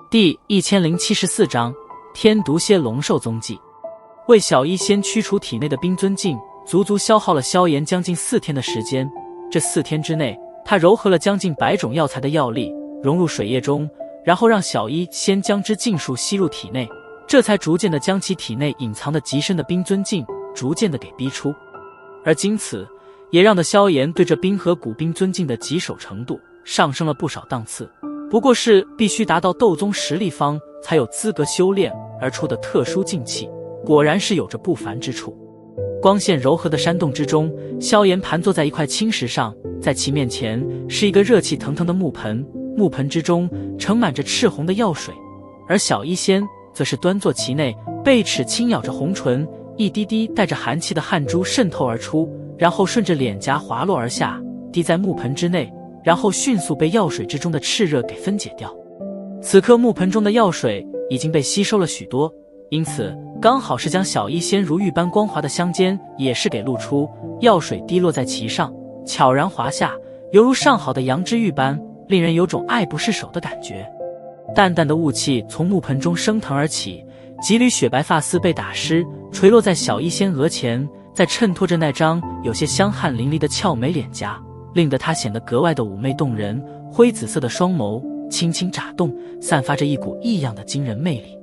第1074章天毒蝎龙兽踪迹。为小医仙驱除体内的冰尊镜，足足消耗了萧炎将近4天的时间。这4天之内，他糅合了将近100种药材的药力，融入水液中，然后让小医仙将之尽数吸入体内，这才逐渐的将其体内隐藏的极深的冰尊镜逐渐的给逼出。而经此，也让的萧炎对这冰河谷冰尊镜的棘手程度上升了不少档次。不过是必须达到斗宗实力方才有资格修炼而出的特殊劲气，果然是有着不凡之处。光线柔和的山洞之中，萧炎盘坐在一块青石上，在其面前是一个热气腾腾的木盆，木盆之中盛满着赤红的药水，而小医仙则是端坐其内，贝齿轻咬着红唇，一滴滴带着寒气的汗珠渗透而出，然后顺着脸颊滑落而下，滴在木盆之内，然后迅速被药水之中的炽热给分解掉。此刻木盆中的药水已经被吸收了许多，因此刚好是将小医仙如玉般光滑的香肩也是给露出，药水滴落在其上，悄然滑下，犹如上好的羊脂玉般，令人有种爱不释手的感觉。淡淡的雾气从木盆中升腾而起，几缕雪白发丝被打湿，垂落在小医仙额前，再衬托着那张有些香汗淋漓的俏美脸颊，令得她显得格外的妩媚动人。灰紫色的双眸轻轻眨动，散发着一股异样的惊人魅力。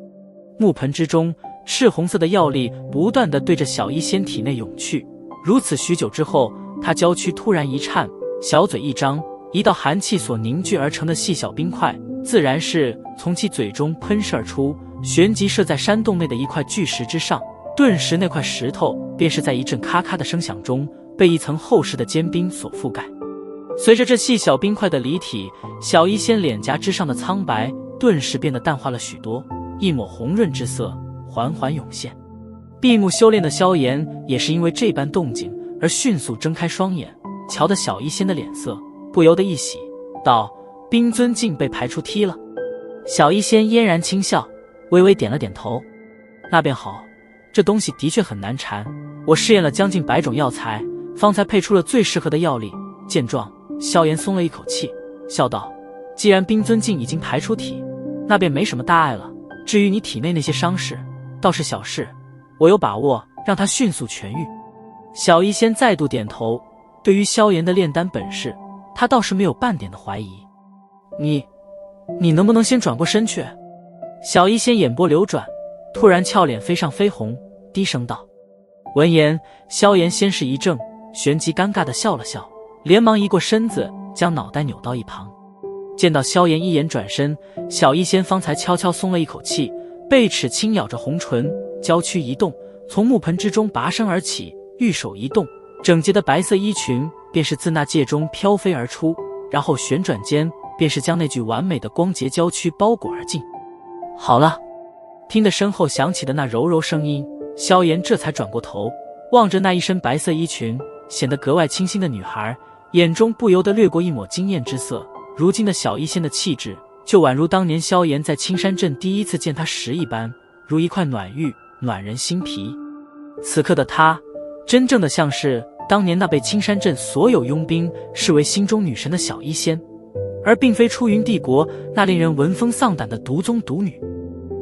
木盆之中，赤红色的药力不断地对着小医仙体内涌去。如此许久之后，她娇躯突然一颤，小嘴一张，一道寒气所凝聚而成的细小冰块，自然是从其嘴中喷射而出，旋即射在山洞内的一块巨石之上。顿时那块石头便是在一阵咔咔的声响中被一层厚实的坚冰所覆盖。随着这细小冰块的离体，小医仙脸颊之上的苍白顿时变得淡化了许多，一抹红润之色缓缓涌现。闭目修炼的萧炎也是因为这般动静而迅速睁开双眼，瞧得小医仙的脸色不由得一喜，道：冰尊镜被排出梯了。小医仙嫣然轻笑，微微点了点头。那便好，这东西的确很难缠，我试验了将近100种药材，方才配出了最适合的药力。见状，萧炎松了一口气，笑道：既然冰尊镜已经排出体，那便没什么大碍了。至于你体内那些伤势，倒是小事，我有把握让它迅速痊愈。小医仙再度点头，对于萧炎的炼丹本事，他倒是没有半点的怀疑。你能不能先转过身去？小医仙眼波流转，突然俏脸飞上绯红，低声道。闻言，萧炎先是一怔，旋即尴尬地笑了笑，连忙移过身子，将脑袋扭到一旁。见到萧炎一眼转身，小医仙方才悄悄松了一口气，贝齿轻咬着红唇，娇躯一动，从木盆之中拔身而起，玉手一动，整洁的白色衣裙便是自那戒中飘飞而出，然后旋转间便是将那具完美的光洁娇躯包裹而尽。好了，听得身后响起的那柔柔声音，萧炎这才转过头，望着那一身白色衣裙显得格外清新的女孩，眼中不由得掠过一抹惊艳之色。如今的小医仙的气质，就宛如当年萧炎在青山镇第一次见她时一般，如一块暖玉，暖人心脾。此刻的她，真正的像是当年那被青山镇所有佣兵视为心中女神的小医仙，而并非出云帝国那令人闻风丧胆的毒宗毒女。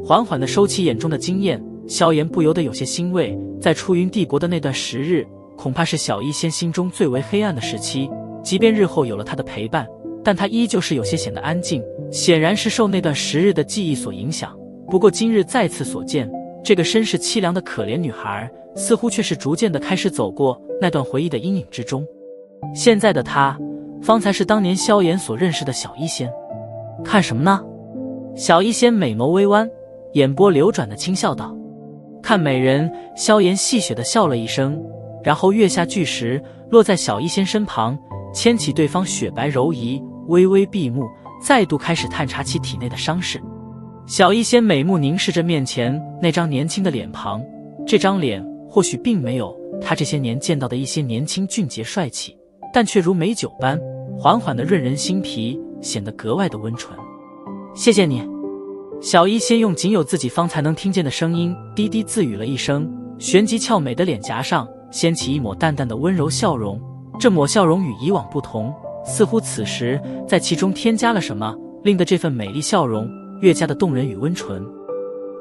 缓缓地收起眼中的惊艳，萧炎不由得有些欣慰，在出云帝国的那段时日，恐怕是小医仙心中最为黑暗的时期。即便日后有了她的陪伴，但她依旧是有些显得安静，显然是受那段时日的记忆所影响。不过今日再次所见，这个身世凄凉的可怜女孩，似乎却是逐渐地开始走过那段回忆的阴影之中。现在的她，方才是当年萧炎所认识的小医仙。看什么呢？小医仙美眸微弯，眼波流转的轻笑道。看美人。萧炎戏谑地笑了一声，然后跃下巨石，落在小医仙身旁，牵起对方雪白柔仪，微微闭目，再度开始探查其体内的伤势。小医仙美目凝视着面前那张年轻的脸庞，这张脸或许并没有他这些年见到的一些年轻俊洁帅气，但却如美酒般缓缓地润人心脾，显得格外的温纯。谢谢你。小医仙用仅有自己方才能听见的声音低低自语了一声，旋即俏美的脸颊上掀起一抹淡淡的温柔笑容。这抹笑容与以往不同，似乎此时在其中添加了什么，令得这份美丽笑容越加的动人与温纯。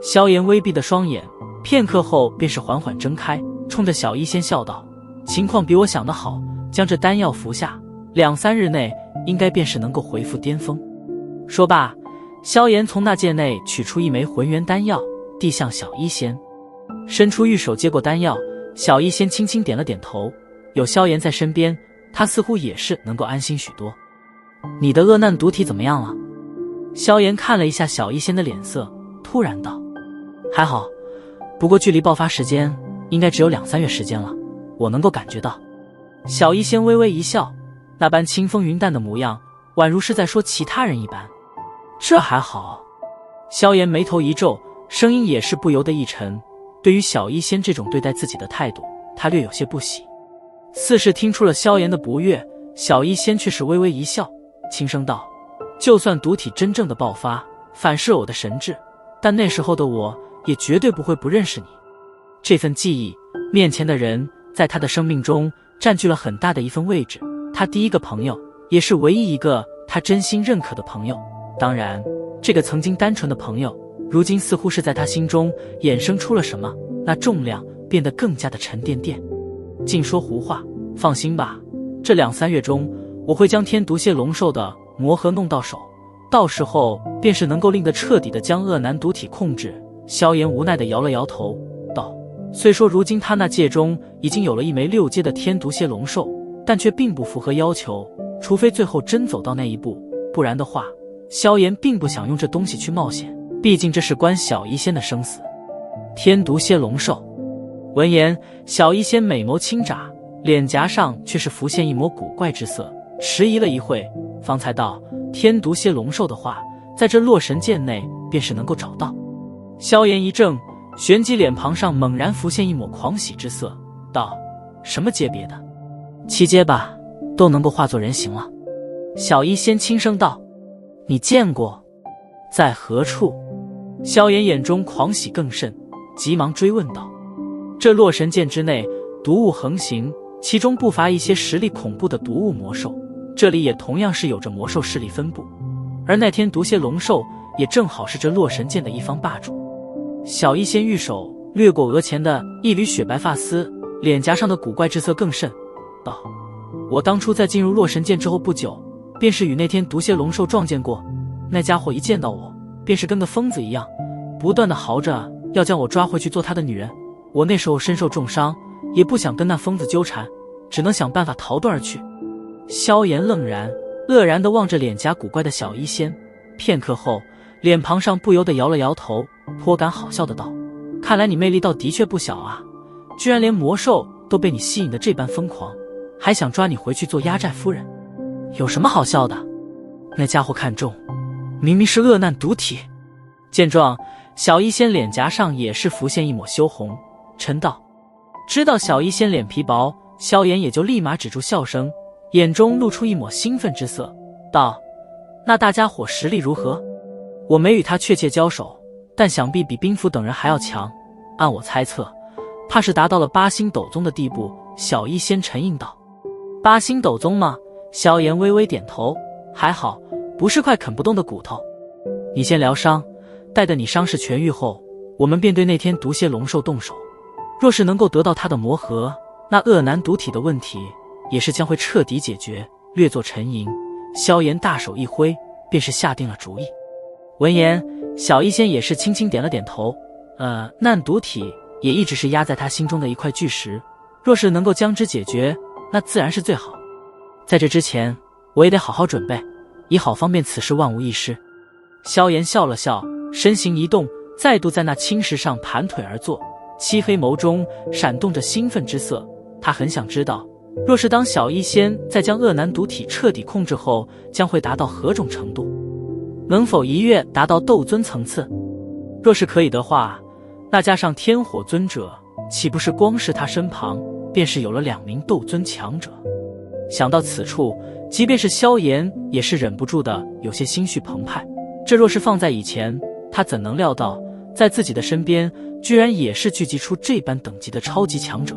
萧炎微闭的双眼，片刻后便是缓缓睁开，冲着小医仙笑道：“情况比我想的好，将这丹药服下，2-3日内应该便是能够恢复巅峰。”说罢，萧炎从那戒内取出一枚浑元丹药，递向小医仙，伸出玉手接过丹药。小医仙轻轻点了点头，有萧炎在身边，他似乎也是能够安心许多。你的恶难毒体怎么样了？萧炎看了一下小医仙的脸色，突然道：“还好，不过距离爆发时间应该只有2-3月时间了，我能够感觉到。”小医仙微微一笑，那般清风云淡的模样，宛如是在说其他人一般。这还好。萧炎眉头一皱，声音也是不由得一沉。对于小医仙这种对待自己的态度，他略有些不喜。似是听出了萧炎的不悦，小医仙却是微微一笑，轻声道：“就算毒体真正的爆发，反噬我的神智，但那时候的我也绝对不会不认识你。这份记忆，面前的人在他的生命中占据了很大的一份位置，他第一个朋友，也是唯一一个他真心认可的朋友。当然，这个曾经单纯的朋友，如今似乎是在他心中衍生出了什么，那重量变得更加的沉甸甸。净说胡话，放心吧，这2-3月中，我会将天毒蝎龙兽的魔核弄到手，到时候便是能够令得彻底的将恶难毒体控制。”萧炎无奈地摇了摇头，道：“虽说如今他那戒中已经有了一枚6阶的天毒蝎龙兽，但却并不符合要求，除非最后真走到那一步，不然的话，萧炎并不想用这东西去冒险，毕竟这是关小医仙的生死。”天毒蝎龙兽。闻言，小医仙美眸轻眨，脸颊上却是浮现一抹古怪之色，迟疑了一会，方才道：“天毒蝎龙兽的话，在这洛神剑内便是能够找到。”萧炎一怔，旋即脸庞上猛然浮现一抹狂喜之色，道：“什么阶别的？7阶吧，都能够化作人形了。”小医仙轻声道：“你见过？在何处？”萧炎眼中狂喜更甚，急忙追问道：“这洛神剑之内毒物横行，其中不乏一些实力恐怖的毒物魔兽，这里也同样是有着魔兽势力分布，而那天毒蝎龙兽也正好是这洛神剑的一方霸主。”小医仙玉手掠过额前的一缕雪白发丝，脸颊上的古怪之色更甚，道：“我当初在进入洛神剑之后不久，便是与那天毒蝎龙兽撞见过，那家伙一见到我，便是跟个疯子一样，不断的嚎着要将我抓回去做他的女人。我那时候身受重伤，也不想跟那疯子纠缠，只能想办法逃遁而去。”萧炎愣然，愕然地望着脸颊古怪的小医仙，片刻后，脸庞上不由得摇了摇头，颇感好笑的道：“看来你魅力倒的确不小啊，居然连魔兽都被你吸引得这般疯狂，还想抓你回去做压寨夫人。有什么好笑的？那家伙看中，明明是恶难毒体。”见状，小医仙脸颊上也是浮现一抹羞红，嗔道：“知道小医仙脸皮薄，萧炎也就立马止住笑声，眼中露出一抹兴奋之色，道：“那大家伙实力如何？我没与他确切交手，但想必比兵符等人还要强，按我猜测，怕是达到了8星斗宗的地步。”小医仙沉应道：“8星斗宗吗？”萧炎微微点头，还好，不是块啃不动的骨头。你先疗伤，待得你伤势痊愈后，我们便对那天毒蝎龙兽动手。若是能够得到他的魔核，那恶难毒体的问题也是将会彻底解决。略作沉吟，萧炎大手一挥，便是下定了主意。闻言，小医仙也是轻轻点了点头。难毒体也一直是压在他心中的一块巨石，若是能够将之解决，那自然是最好。在这之前，我也得好好准备，以好方便此事万无一失。萧炎笑了笑，身形一动，再度在那青石上盘腿而坐，漆黑眸中闪动着兴奋之色。他很想知道，若是当小医仙在将恶难毒体彻底控制后，将会达到何种程度，能否一跃达到斗尊层次？若是可以的话，那加上天火尊者，岂不是光是他身旁便是有了2名斗尊强者？想到此处，即便是萧炎也是忍不住的有些心绪澎湃。这若是放在以前，他怎能料到在自己的身边居然也是聚集出这般等级的超级强者？